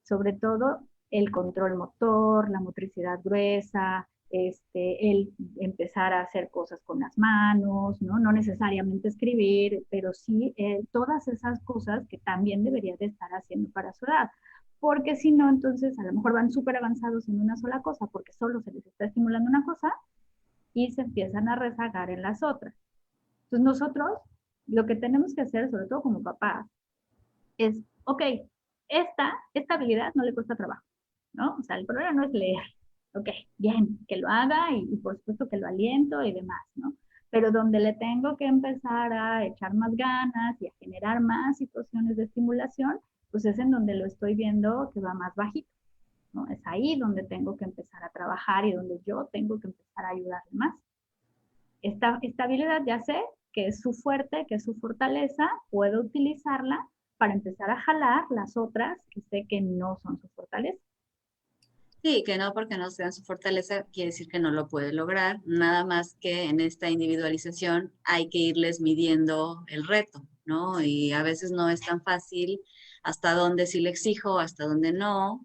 Speaker 2: sobre todo el control motor, la motricidad gruesa, el empezar a hacer cosas con las manos, ¿no? No necesariamente escribir, pero sí todas esas cosas que también debería de estar haciendo para su edad. Porque si no, entonces a lo mejor van súper avanzados en una sola cosa, porque solo se les está estimulando una cosa y se empiezan a rezagar en las otras. Entonces nosotros lo que tenemos que hacer, sobre todo como papás, es, ok, esta habilidad no le cuesta trabajo, ¿no? O sea, el problema no es leer, ok, bien, que lo haga y por supuesto que lo aliento y demás, ¿no? Pero donde le tengo que empezar a echar más ganas y a generar más situaciones de estimulación, pues es en donde lo estoy viendo que va más bajito, ¿no? Es ahí donde tengo que empezar a trabajar y donde yo tengo que empezar a ayudarle más. Esta habilidad ya sé que es su fuerte, que es su fortaleza, puedo utilizarla para empezar a jalar las otras que sé que no son su fortaleza.
Speaker 1: Sí, que no porque no sean su fortaleza quiere decir que no lo puede lograr, nada más que en esta individualización hay que irles midiendo el reto, ¿no? Y a veces no es tan fácil hasta dónde sí le exijo, hasta dónde no,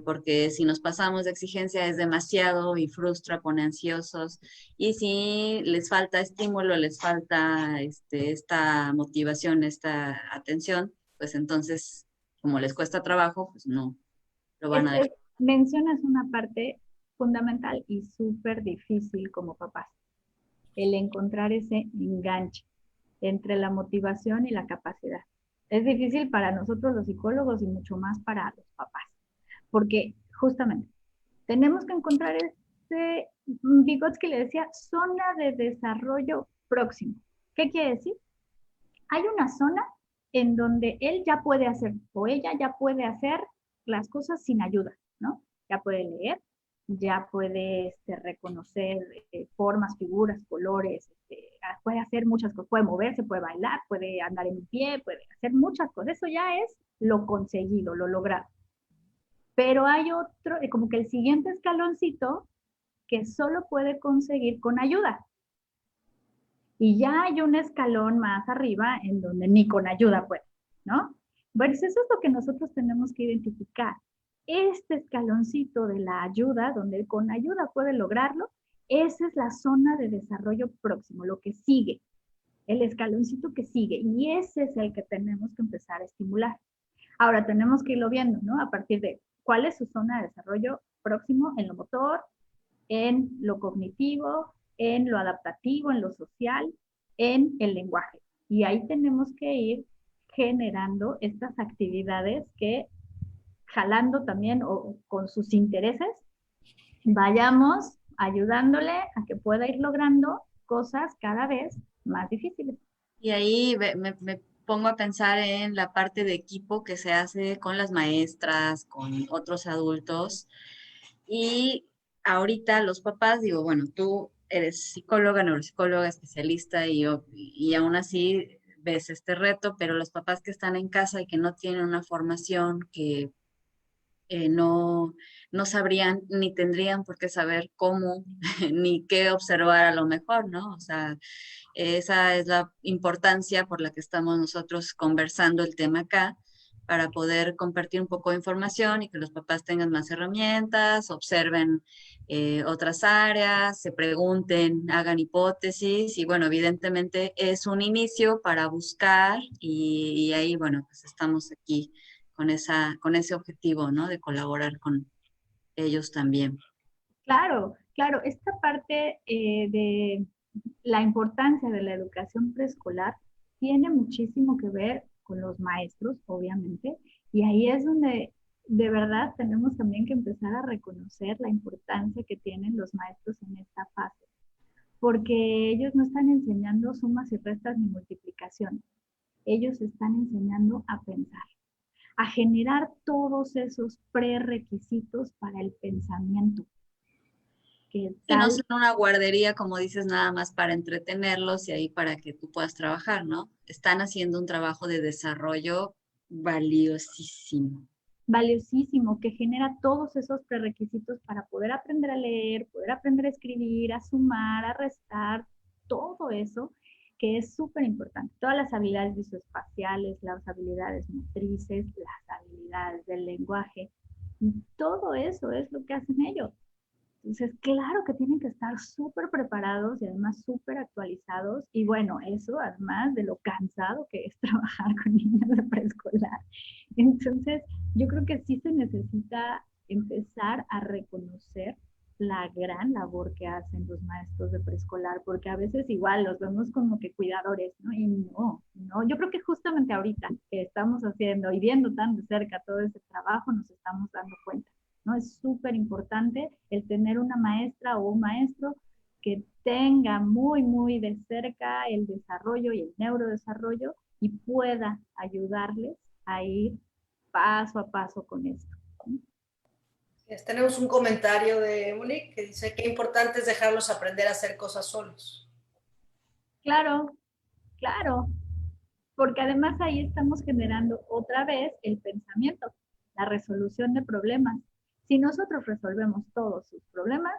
Speaker 1: porque si nos pasamos de exigencia es demasiado y frustra, pone ansiosos, y si les falta estímulo, les falta esta motivación, esta atención, pues entonces, como les cuesta trabajo, pues no lo van a dejar.
Speaker 2: Mencionas una parte fundamental y súper difícil como papás, el encontrar ese enganche entre la motivación y la capacidad. Es difícil para nosotros los psicólogos y mucho más para los papás, porque justamente tenemos que encontrar ese Vygotsky le decía zona de desarrollo próximo. ¿Qué quiere decir? Hay una zona en donde él ya puede hacer o ella ya puede hacer las cosas sin ayuda, ¿no? Ya puede leer, ya puede reconocer formas, figuras, colores, puede hacer muchas cosas, puede moverse, puede bailar, puede andar en un pie, puede hacer muchas cosas. Eso ya es lo conseguido, lo logrado. Pero hay otro, como que el siguiente escaloncito que solo puede conseguir con ayuda. Y ya hay un escalón más arriba en donde ni con ayuda puede, ¿no? Pues eso es lo que nosotros tenemos que identificar. Este escaloncito de la ayuda, donde con ayuda puede lograrlo, esa es la zona de desarrollo próximo, lo que sigue, el escaloncito que sigue. Y ese es el que tenemos que empezar a estimular. Ahora tenemos que irlo viendo, ¿no? A partir de cuál es su zona de desarrollo próximo en lo motor, en lo cognitivo, en lo adaptativo, en lo social, en el lenguaje. Y ahí tenemos que ir generando estas actividades que, jalando también o con sus intereses, vayamos ayudándole a que pueda ir logrando cosas cada vez más difíciles.
Speaker 1: Y ahí me pongo a pensar en la parte de equipo que se hace con las maestras, con otros adultos. Y ahorita los papás, digo, bueno, tú eres psicóloga, neuropsicóloga, especialista y aún así ves este reto, pero los papás que están en casa y que no tienen una formación, que no sabrían ni tendrían por qué saber cómo ni qué observar a lo mejor, ¿no? O sea, esa es la importancia por la que estamos nosotros conversando el tema acá, para poder compartir un poco de información y que los papás tengan más herramientas, observen otras áreas, se pregunten, hagan hipótesis y bueno, evidentemente es un inicio para buscar y ahí, bueno, pues estamos aquí con ese objetivo, ¿no? De colaborar con ellos también.
Speaker 2: Claro, claro, esta parte de la importancia de la educación preescolar tiene muchísimo que ver con los maestros, obviamente, y ahí es donde de verdad tenemos también que empezar a reconocer la importancia que tienen los maestros en esta fase, porque ellos no están enseñando sumas y restas ni multiplicación, ellos están enseñando a pensar, a generar todos esos prerequisitos para el pensamiento. Que
Speaker 1: Y no
Speaker 2: tal
Speaker 1: son una guardería, como dices, nada más para entretenerlos y ahí para que tú puedas trabajar, ¿no? Están haciendo un trabajo de desarrollo valiosísimo.
Speaker 2: valiosísimo, que genera todos esos prerequisitos para poder aprender a leer, poder aprender a escribir, a sumar, a restar, todo eso que es súper importante. Todas las habilidades visoespaciales, las habilidades motrices, las habilidades del lenguaje, todo eso es lo que hacen ellos. Entonces, claro que tienen que estar súper preparados y además súper actualizados. Y bueno, eso además de lo cansado que es trabajar con niños de preescolar. Entonces, yo creo que sí se necesita empezar a reconocer la gran labor que hacen los maestros de preescolar, porque a veces igual los vemos como que cuidadores, ¿no? Y no, no, yo creo que justamente ahorita que estamos haciendo y viendo tan de cerca todo ese trabajo, nos estamos dando cuenta. ¿No? Es súper importante el tener una maestra o un maestro que tenga muy, muy de cerca el desarrollo y el neurodesarrollo y pueda ayudarles a ir paso a paso con esto.
Speaker 3: Tenemos un comentario de Monique que dice que importante es dejarlos aprender a hacer cosas solos.
Speaker 2: Claro, claro, porque además ahí estamos generando otra vez el pensamiento, la resolución de problemas. Si nosotros resolvemos todos sus problemas,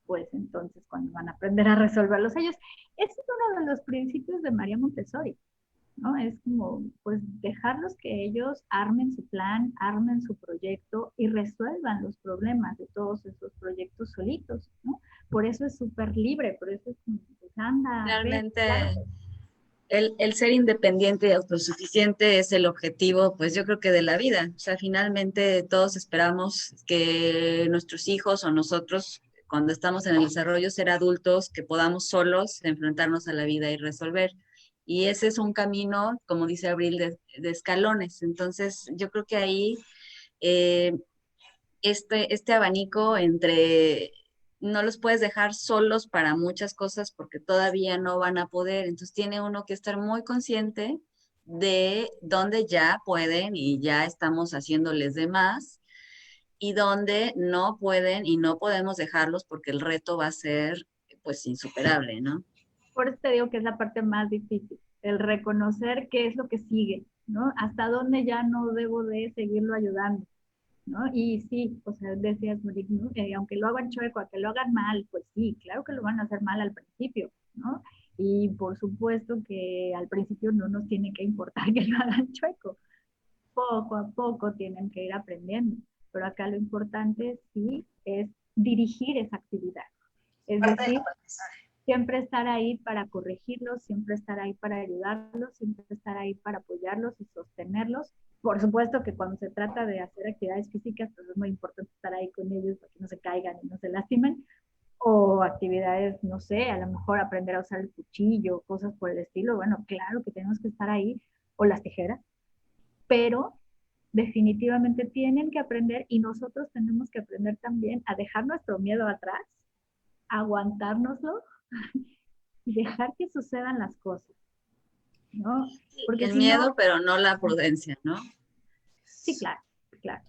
Speaker 2: pues entonces cuando van a aprender a resolverlos ellos, ese es uno de los principios de María Montessori, ¿no? Es como, pues, dejarlos que ellos armen su plan, armen su proyecto y resuelvan los problemas de todos esos proyectos solitos, ¿no? Por eso es súper libre, por eso es como, pues, anda, ve,
Speaker 1: Realmente
Speaker 2: claro.
Speaker 1: el ser independiente y autosuficiente es el objetivo, pues yo creo que de la vida. O sea, finalmente todos esperamos que nuestros hijos o nosotros, cuando estamos en el desarrollo, ser adultos, que podamos solos enfrentarnos a la vida y resolver. Y ese es un camino, como dice Abril, de escalones. Entonces, yo creo que ahí eh, este abanico entre no los puedes dejar solos para muchas cosas porque todavía no van a poder. Entonces tiene uno que estar muy consciente de dónde ya pueden y ya estamos haciéndoles de más y dónde no pueden y no podemos dejarlos porque el reto va a ser pues insuperable, ¿no?
Speaker 2: Por eso te digo que es la parte más difícil, el reconocer qué es lo que sigue, ¿no? Hasta dónde ya no debo de seguirlo ayudando, ¿no? Y sí, o sea, decías, ¿no? Aunque lo hagan chueco, aunque lo hagan mal, pues sí, claro que lo van a hacer mal al principio, ¿no? Y por supuesto que al principio no nos tiene que importar que lo hagan chueco, poco a poco tienen que ir aprendiendo, pero acá lo importante sí es dirigir esa actividad, es
Speaker 3: Parte del
Speaker 2: decir,
Speaker 3: aprendizaje.
Speaker 2: siempre estar ahí para corregirlos, siempre estar ahí para ayudarlos, siempre estar ahí para apoyarlos y sostenerlos. Por supuesto que cuando se trata de hacer actividades físicas, pues es muy importante estar ahí con ellos para que no se caigan y no se lastimen. O actividades, no sé, a lo mejor aprender a usar el cuchillo, cosas por el estilo. Bueno, claro que tenemos que estar ahí, o las tijeras, pero definitivamente tienen que aprender y nosotros tenemos que aprender también a dejar nuestro miedo atrás, aguantárnoslo y dejar que sucedan las cosas, ¿no? Porque
Speaker 1: El
Speaker 2: si no,
Speaker 1: miedo, pero no la prudencia, ¿no?
Speaker 2: sí, claro, claro.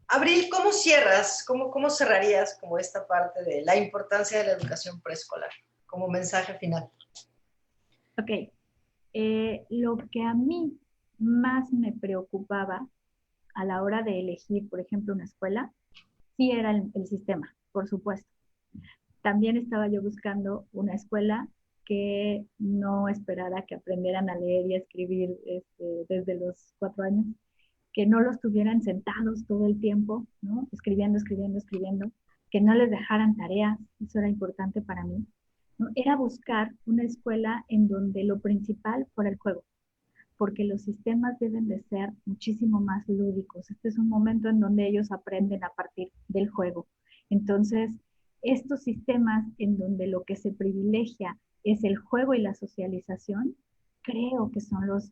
Speaker 3: Abril, ¿cómo cierras? ¿Cómo cerrarías como esta parte de la importancia de la educación preescolar como mensaje final?
Speaker 2: Ok, lo que a mí más me preocupaba a la hora de elegir, por ejemplo, una escuela, sí era el sistema, por supuesto. También estaba yo buscando una escuela que no esperara que aprendieran a leer y a escribir desde los 4 años, que no los tuvieran sentados todo el tiempo, ¿no? Escribiendo, escribiendo, escribiendo, que no les dejaran tareas, eso era importante para mí, ¿no? Era buscar una escuela en donde lo principal fuera el juego, porque los sistemas deben de ser muchísimo más lúdicos. Este es un momento en donde ellos aprenden a partir del juego. Entonces, estos sistemas en donde lo que se privilegia es el juego y la socialización, creo que son los,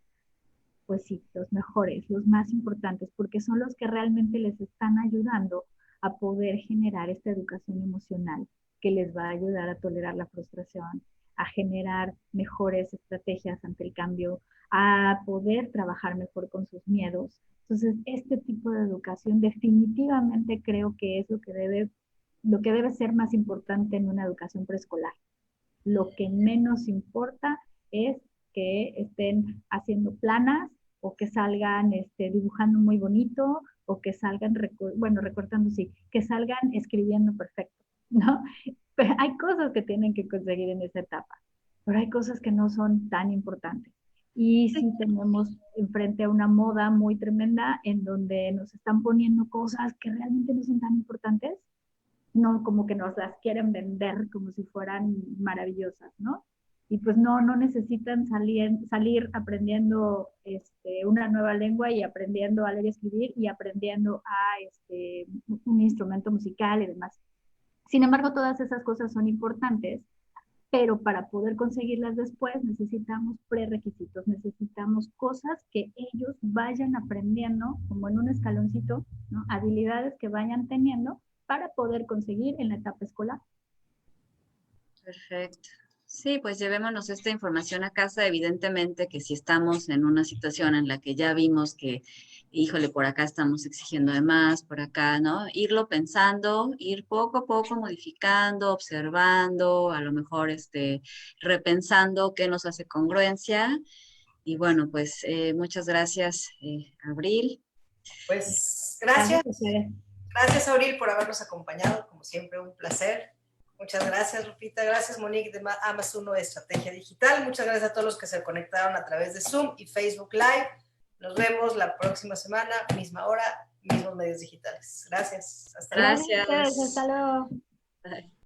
Speaker 2: pues sí, los mejores, los más importantes, porque son los que realmente les están ayudando a poder generar esta educación emocional que les va a ayudar a tolerar la frustración, a generar mejores estrategias ante el cambio, a poder trabajar mejor con sus miedos. Entonces, este tipo de educación definitivamente creo que es lo que debe ser más importante en una educación preescolar. Lo que menos importa es que estén haciendo planas o que salgan dibujando muy bonito o que salgan, bueno, recortando, sí, que salgan escribiendo perfecto, ¿no? Pero hay cosas que tienen que conseguir en esa etapa, pero hay cosas que no son tan importantes. Y sí tenemos enfrente a una moda muy tremenda en donde nos están poniendo cosas que realmente no son tan importantes, no como que nos las quieren vender como si fueran maravillosas, ¿no? Y pues no necesitan salir aprendiendo una nueva lengua y aprendiendo a leer y escribir y aprendiendo un instrumento musical y demás. Sin embargo, todas esas cosas son importantes, pero para poder conseguirlas después necesitamos prerequisitos, necesitamos cosas que ellos vayan aprendiendo como en un escaloncito, ¿no? Habilidades que vayan teniendo para poder conseguir en la etapa escolar.
Speaker 1: Perfecto. Sí, pues llevémonos esta información a casa. Evidentemente que si estamos en una situación en la que ya vimos que, híjole, por acá estamos exigiendo de más, por acá, ¿no? Irlo pensando, ir poco a poco modificando, observando, a lo mejor repensando qué nos hace congruencia. Y bueno, pues muchas gracias, Abril.
Speaker 3: Pues
Speaker 2: Gracias
Speaker 3: gracias.
Speaker 2: a ustedes.
Speaker 3: Gracias, Abril, por habernos acompañado. Como siempre, un placer. Muchas gracias, Lupita. Gracias, Monique, de A+1 de Estrategia Digital. Muchas gracias a todos los que se conectaron a través de Zoom y Facebook Live. Nos vemos la próxima semana, misma hora, mismos medios digitales. Gracias.
Speaker 1: Hasta luego. Gracias.
Speaker 2: Hasta luego.
Speaker 1: Bye.